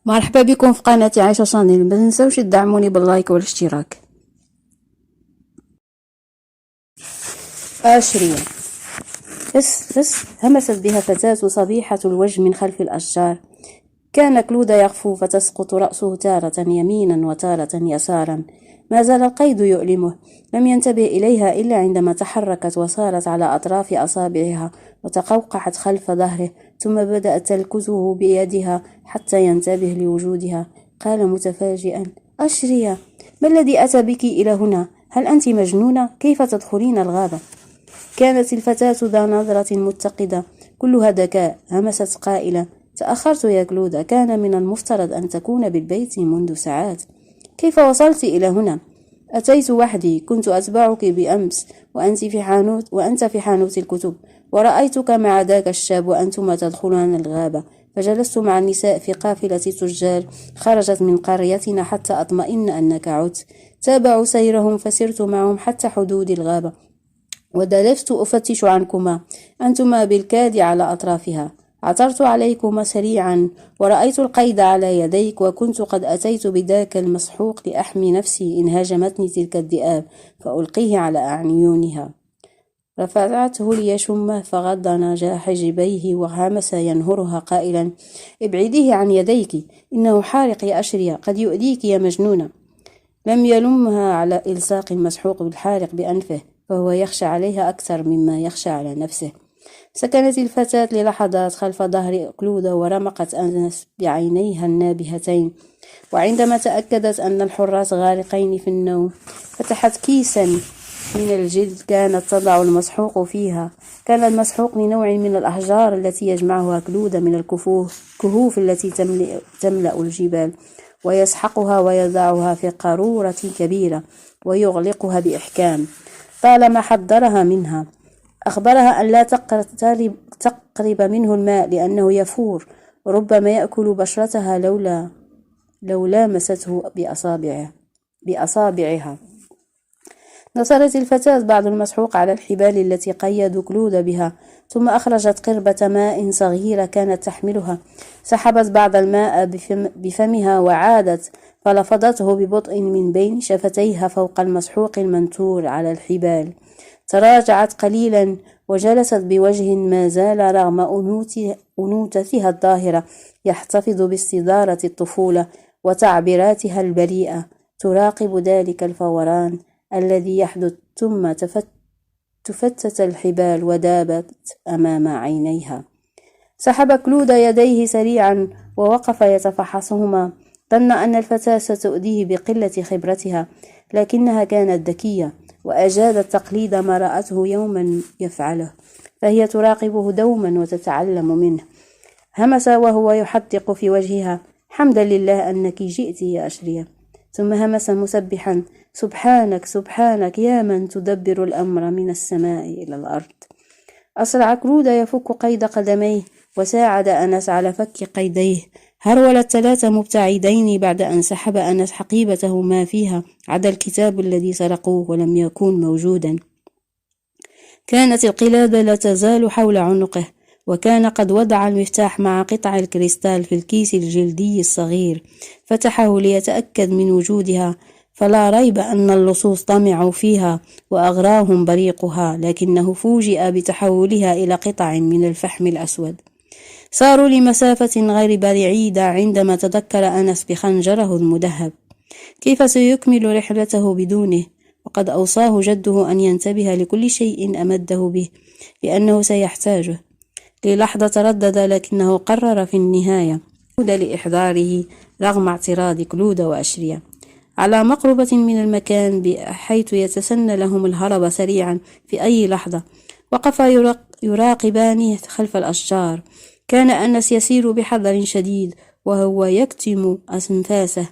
مرحبا بكم في قناة عايشة شانيل. ما تنسوش تدعموني باللايك والاشتراك. آشرية. بس همست بها فتاة صبيحة الوجه من خلف الأشجار. كان كلود يغفو فتسقط رأسه تارة يمينا وتارة يسارا. ما زال القيد يؤلمه، لم ينتبه إليها إلا عندما تحركت وصارت على أطراف أصابعها وتقوقعت خلف ظهره، ثم بدأت تلكزه بيدها حتى ينتبه لوجودها. قال متفاجئا: أشرية، ما الذي أتى بك إلى هنا؟ هل أنت مجنونة؟ كيف تدخلين الغابة؟ كانت الفتاة ذا نظرة متقدة كلها ذكاء. همست قائلة: تأخرت يا كلودة، كان من المفترض أن تكون بالبيت منذ ساعات. كيف وصلت إلى هنا؟ أتيت وحدي، كنت أتبعك بأمس وأنت في حانوت الكتب، ورأيتك مع ذاك الشاب وأنتما تدخلان الغابة، فجلست مع النساء في قافلة تجار خرجت من قريتنا حتى أطمئن أنك عدت. تابعوا سيرهم فسرت معهم حتى حدود الغابة، ودلجت أفتش عنكما، أنتما بالكاد على أطرافها. عثرت عليكما سريعا ورأيت القيد على يديك، وكنت قد أتيت بذاك المسحوق لأحمي نفسي إن هاجمتني تلك الذئاب فألقيه على أعينها. رفعته ليشمه فغض حاجبيه وهمس ينهرها قائلا: ابعديه عن يديك، إنه حارق يا أشرية، قد يؤذيك يا مجنونة. لم يلمها على إلصاق المسحوق بالحارق بأنفه، فهو يخشى عليها أكثر مما يخشى على نفسه. سكنت الفتاة للحظات خلف ظهر كلودة ورمقت أنس بعينيها النابهتين، وعندما تأكدت أن الحراس غارقين في النوم فتحت كيسا من الجلد كانت تضع المسحوق فيها. كان المسحوق لنوع من الأحجار التي يجمعها كلودة من الكهوف التي تملأ الجبال، ويسحقها ويضعها في قارورة كبيرة ويغلقها بإحكام. طالما حذرها منها، أخبرها أن لا تقرب منه الماء لأنه يفور، وربما يأكل بشرتها لو لامسته بأصابعها. نصرت الفتاة بعض المسحوق على الحبال التي قيدوا كلود بها، ثم أخرجت قربة ماء صغيرة كانت تحملها. سحبت بعض الماء بفمها وعادت فلفظته ببطء من بين شفتيها فوق المسحوق المنثور على الحبال. تراجعت قليلا وجلست بوجه ما زال رغم أنوثتها الظاهرة يحتفظ باستدارة الطفولة وتعبيراتها البريئة، تراقب ذلك الفوران الذي يحدث. ثم تفتت الحبال ودابت أمام عينيها. سحب كلود يديه سريعا ووقف يتفحصهما. ظن أن الفتاة ستؤذيه بقلة خبرتها، لكنها كانت ذكية وأجادت تقليد ما رأته يوما يفعله، فهي تراقبه دوما وتتعلم منه. همس وهو يحدق في وجهها: حمدا لله أنك جئت يا أشرية. ثم همس مسبحا: سبحانك سبحانك يا من تدبر الأمر من السماء إلى الأرض. أسرع كلود يفك قيد قدميه وساعد أنس على فك قيديه. هرول الثلاثة مبتعدين بعد أن سحب أنس حقيبته ما فيها عدا الكتاب الذي سرقوه ولم يكن موجودا. كانت القلادة لا تزال حول عنقه، وكان قد وضع المفتاح مع قطع الكريستال في الكيس الجلدي الصغير. فتحه ليتأكد من وجودها، فلا ريب أن اللصوص طمعوا فيها وأغراهم بريقها، لكنه فوجئ بتحولها إلى قطع من الفحم الأسود. ساروا لمسافة غير بعيدة عندما تذكر أنس بخنجره المدهب. كيف سيكمل رحلته بدونه؟ وقد أوصاه جده أن ينتبه لكل شيء أمده به لأنه سيحتاجه. للحظة تردد، لكنه قرر في النهاية لإحضاره رغم اعتراض كلود وأشرية. على مقربة من المكان بحيث يتسنى لهم الهرب سريعا في أي لحظة، وقفا يراقبان خلف الأشجار. كان أنس يسير بحذر شديد وهو يكتم أنفاسه.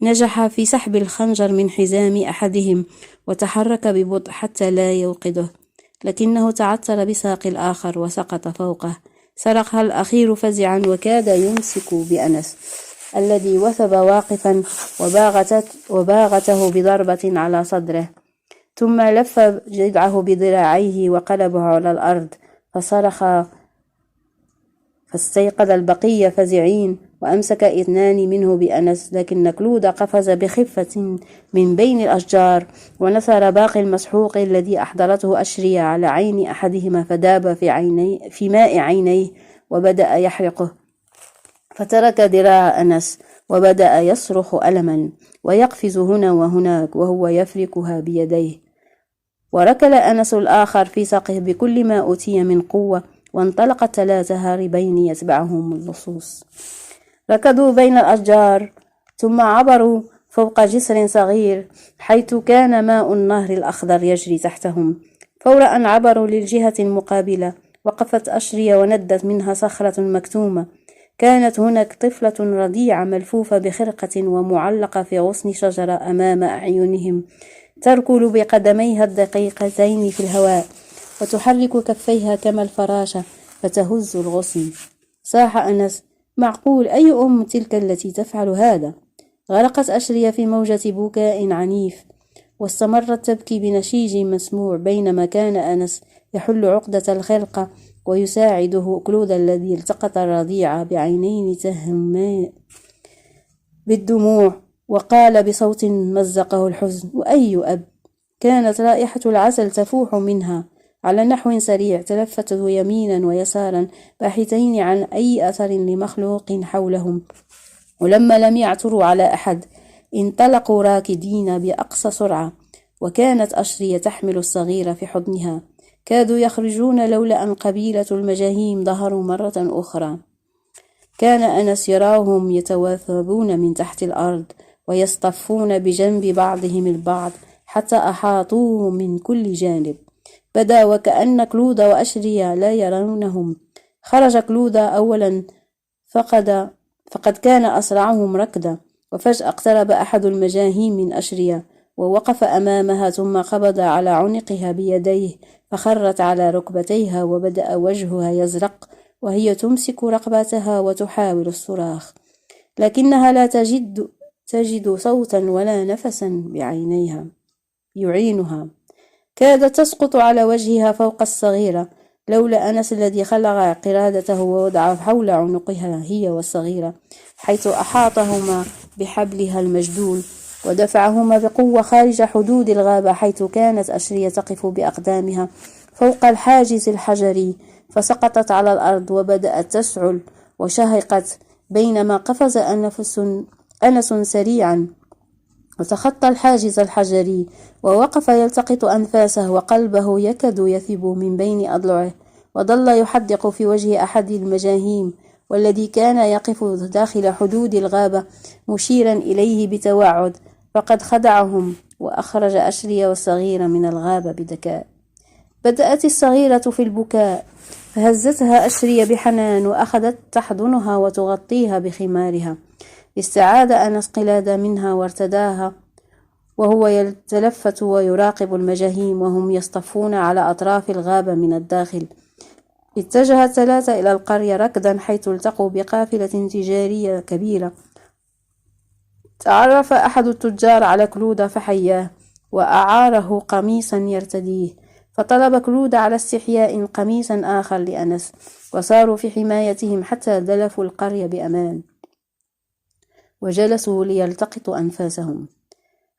نجح في سحب الخنجر من حزام أحدهم وتحرك ببطء حتى لا يوقظه، لكنه تعثر بساق الآخر وسقط فوقه. سرقها الأخير فزعا وكاد يمسك بأنس الذي وثب واقفا وباغته بضربة على صدره، ثم لف جذعه بذراعيه وقلبه على الأرض فصرخ. فاستيقظ البقية فزعين وأمسك 2 منه بأنس، لكن كلود قفز بخفة من بين الأشجار ونثر باقي المسحوق الذي أحضرته أشرية على عين أحدهما، فداب في ماء عينيه وبدأ يحرقه، فترك ذراع أنس وبدأ يصرخ ألما ويقفز هنا وهناك وهو يفركها بيديه. وركل أنس الآخر في ساقه بكل ما أوتي من قوة، وانطلق 3 هاربين يتبعهم اللصوص. ركضوا بين الأشجار ثم عبروا فوق جسر صغير حيث كان ماء النهر الأخضر يجري تحتهم. فور أن عبروا للجهة المقابلة وقفت أشرية وندت منها صخرة مكتومة. كانت هناك طفلة رضيعة ملفوفة بخرقة ومعلقة في غصن شجرة أمام أعينهم، تركل بقدميها الدقيقتين في الهواء وتحرك كفيها كما الفراشة فتهز الغصن. صاح أنس: معقول أي أم تلك التي تفعل هذا؟ غرقت أشرية في موجة بكاء عنيف واستمرت تبكي بنشيج مسموع، بينما كان أنس يحل عقدة الخرقة ويساعده كلود الذي التقط الرضيع بعينين تهما بالدموع، وقال بصوت مزقه الحزن: وأي أب؟ كانت رائحة العسل تفوح منها على نحو سريع، تلفتوا يمينا ويسارا باحثين عن أي أثر لمخلوق حولهم، ولما لم يعثروا على أحد انطلقوا راكدين بأقصى سرعة. وكانت أشرية تحمل الصغير في حضنها، كادوا يخرجون لولا أن قبيلة المجاهيم ظهروا مرة أخرى. كان أنس يراهم يتواثبون من تحت الأرض ويصطفون بجنب بعضهم البعض حتى أحاطوه من كل جانب. بدا وكأن كلود وأشرية لا يرونهم. خرج كلود أولا فقد كان أسرعهم ركضا، وفجأة اقترب أحد المجاهيم من أشرية ووقف أمامها، ثم قبض على عنقها بيديه فخرت على ركبتيها وبدأ وجهها يزرق وهي تمسك رقبتها وتحاول الصراخ، لكنها لا تجد صوتا ولا نفسا بعينيها يعينها. كادت تسقط على وجهها فوق الصغيرة، لولا أنس الذي خلع قرادته ووضع حول عنقها هي والصغيرة، حيث أحاطهما بحبلها المشدول ودفعهما بقوة خارج حدود الغابة، حيث كانت أشرية تقف بأقدامها فوق الحاجز الحجري، فسقطت على الأرض وبدأت تسعل وشهقت، بينما قفز أنس سريعا وتخطى الحاجز الحجري ووقف يلتقط أنفاسه وقلبه يكاد يثب من بين أضلعه، وظل يحدق في وجه أحد المجاهيم والذي كان يقف داخل حدود الغابة مشيرا إليه بتوعد، فقد خدعهم وأخرج أشرية والصغيرة من الغابة بذكاء. بدأت الصغيرة في البكاء فهزتها أشرية بحنان وأخذت تحضنها وتغطيها بخمارها. استعاد أنس قلادة منها وارتداها وهو يتلفت ويراقب المجاهيم وهم يصطفون على أطراف الغابة من الداخل. اتجه ال3 إلى القرية ركضا، حيث التقوا بقافلة تجارية كبيرة. تعرف أحد التجار على كلود فحياه وأعاره قميصا يرتديه، فطلب كلود على استحياء قميصا آخر لأنس، وصاروا في حمايتهم حتى دلفوا القرية بأمان وجلسوا ليلتقطوا أنفاسهم.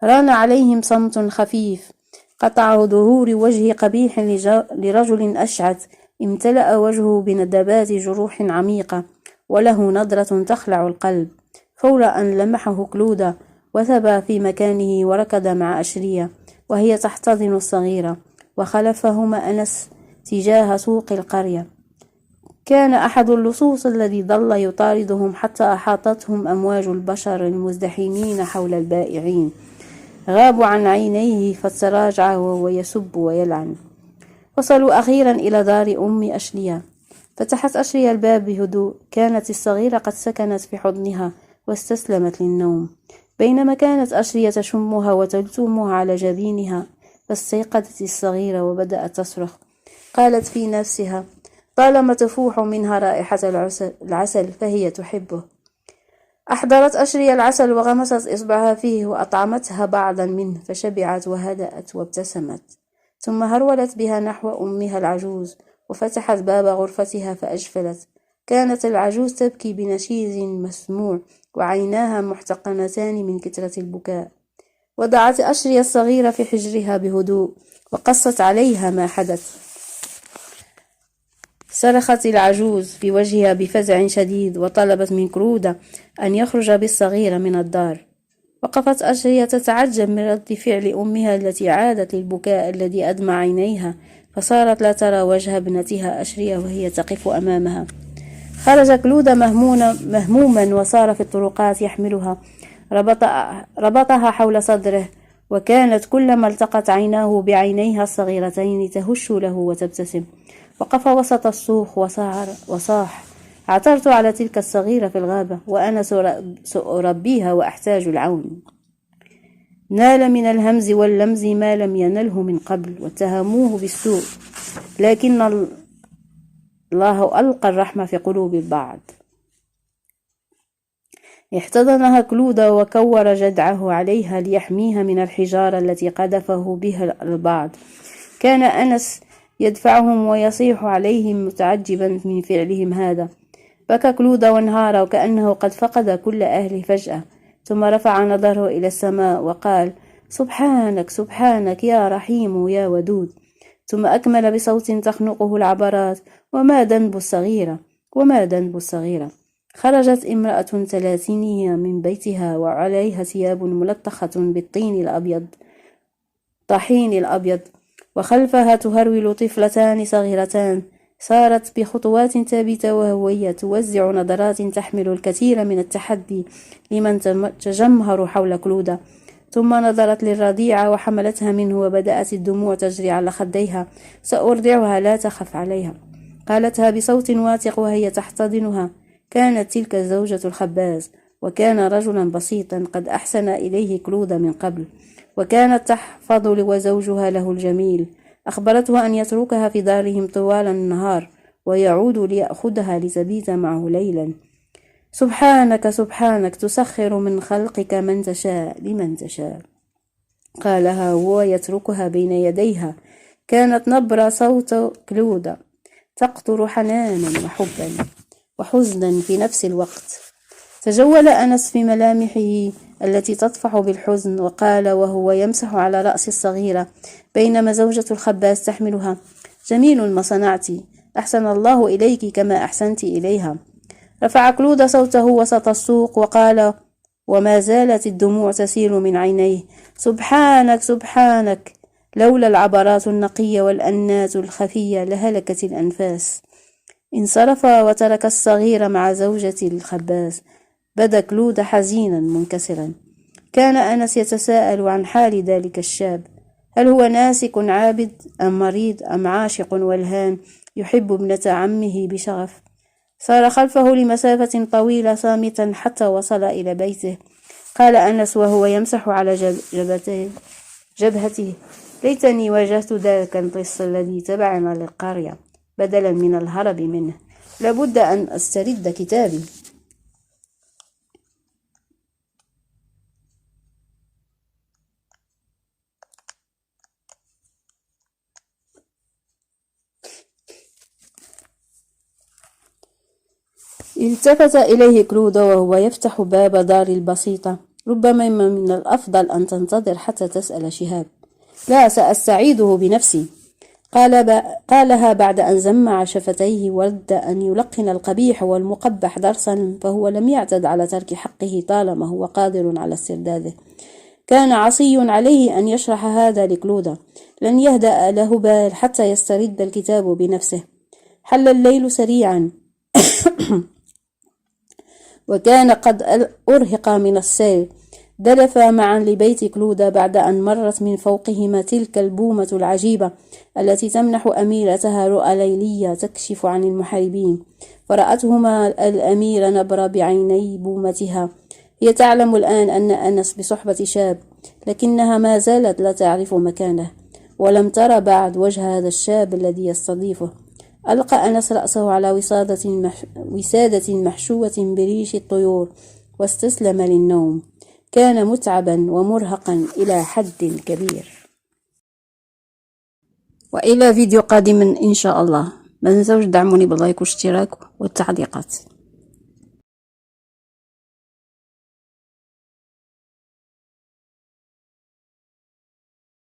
ران عليهم صمت خفيف قطع ظهور وجه قبيح لرجل أشعث امتلأ وجهه بندبات جروح عميقة وله نظرة تخلع القلب. فور أن لمحه كلود وثب في مكانه وركض مع أشرية وهي تحتضن الصغيرة، وخلفهما أنس تجاه سوق القرية. كان أحد اللصوص الذي ظل يطاردهم حتى أحاطتهم أمواج البشر المزدحمين حول البائعين، غابوا عن عينيه فتراجع وهو يسب ويلعن. وصلوا أخيرا إلى دار أم أشرية. فتحت أشرية الباب بهدوء. كانت الصغيرة قد سكنت في حضنها واستسلمت للنوم، بينما كانت أشرية تشمها وتلتمها على جبينها. فاستيقظت الصغيرة وبدأت تصرخ. قالت في نفسها: طالما تفوح منها رائحة العسل فهي تحبه. أحضرت أشرية العسل وغمست إصبعها فيه وأطعمتها بعضا منه، فشبعت وهدأت وابتسمت، ثم هرولت بها نحو أمها العجوز وفتحت باب غرفتها فأجفلت. كانت العجوز تبكي بنشيز مسموع وعيناها محتقنتان من كثرة البكاء. وضعت أشري الصغيرة في حجرها بهدوء وقصت عليها ما حدث. صرخت العجوز في وجهها بفزع شديد وطلبت من كلودة أن يخرج بالصغيرة من الدار. وقفت أشري تتعجب من رد فعل أمها التي عادت للبكاء الذي أدمع عينيها، فصارت لا ترى وجه ابنتها أشري وهي تقف أمامها. خرج كلودة مهموما وصار في الطرقات يحملها، ربطها حول صدره، وكانت كلما التقت عيناه بعينيها الصغيرتين تهش له وتبتسم. وقف وسط الصوخ وصاح: عثرت على تلك الصغيرة في الغابة وأنا سأربيها وأحتاج العون. نال من الهمز واللمز ما لم ينله من قبل واتهموه بالسوء، لكن الله ألقى الرحمة في قلوب البعض. احتضنها كلودة وكور جدعه عليها ليحميها من الحجارة التي قذفه بها البعض. كان أنس يدفعهم ويصيح عليهم متعجبا من فعلهم هذا. بكى كلودة وانهار وكأنه قد فقد كل أهله فجأة، ثم رفع نظره إلى السماء وقال: سبحانك سبحانك يا رحيم يا ودود. ثم أكمل بصوت تخنقه العبرات: وما ذنب الصغيرة وما ذنب الصغيرة. خرجت امرأة ثلاثينية من بيتها وعليها ثياب ملطخة بالطين الأبيض طحين الأبيض، وخلفها تهرول طفلتان صغيرتان. سارت بخطوات ثابتة وهوية توزع نظرات تحمل الكثير من التحدي لمن تجمهر حول كلودة. ثم نظرت للرضيعة وحملتها منه وبدأت الدموع تجري على خديها: سأرضعها لا تخف عليها، قالتها بصوت واثق وهي تحتضنها. كانت تلك زوجة الخباز، وكان رجلا بسيطا قد أحسن إليه كلودة من قبل، وكانت تحفظ وزوجها له الجميل. أخبرته أن يتركها في دارهم طوال النهار ويعود ليأخذها لتبيت معه ليلا. سبحانك سبحانك تسخر من خلقك من تشاء لمن تشاء، قالها وهو يتركها بين يديها. كانت نبرة صوت كلودة تقطر حنانا وحبا وحزنا في نفس الوقت. تجول أنس في ملامحه التي تطفح بالحزن وقال وهو يمسح على رأس الصغيرة بينما زوجة الخباز تحملها: جميل ما صنعت، أحسن الله إليك كما أحسنت إليها. رفع كلودة صوته وسط السوق وقال وما زالت الدموع تسيل من عينيه: سبحانك سبحانك، لولا العبرات النقية والأنات الخفية لهلكت الأنفاس. انصرف وترك الصغير مع زوجة الخباز. بدا كلودة حزينا منكسرا. كان أنس يتساءل عن حال ذلك الشاب، هل هو ناسك عابد أم مريض أم عاشق ولهان يحب ابنة عمه بشغف؟ سار خلفه لمسافة طويلة صامتا حتى وصل إلى بيته. قال أنس وهو يمسح على جبهته: ليتني وجدت ذاك اللص الذي تبعنا للقرية بدلا من الهرب منه، لابد أن أسترد كتابي. التفت إليه كلودة وهو يفتح باب دار البسيطة: ربما من الأفضل أن تنتظر حتى تسأل شهاب. لا، سأستعيده بنفسي، قالها بعد أن زمع شفتيه ورد أن يلقن القبيح والمقبح درسا، فهو لم يعتد على ترك حقه طالما هو قادر على استرداده. كان عصي عليه أن يشرح هذا لكلودة، لن يهدأ له بال حتى يسترد الكتاب بنفسه. حل الليل سريعا وكان قد أرهق من السير. دلفا معا لبيت كلودة بعد أن مرت من فوقهما تلك البومة العجيبة التي تمنح أميرتها رؤى ليلية تكشف عن المحاربين. فرأتهما الأميرة نبرة بعيني بومتها. هي تعلم الآن أن أنس بصحبة شاب، لكنها ما زالت لا تعرف مكانه، ولم ترى بعد وجه هذا الشاب الذي يستضيفه. ألقى أنس رأسه على وسادة محشوة بريش الطيور واستسلم للنوم. كان متعبا ومرهقا إلى حد كبير. وإلى فيديو قادم إن شاء الله. ما تنسوش تدعموني باللايك والاشتراك والتعليقات.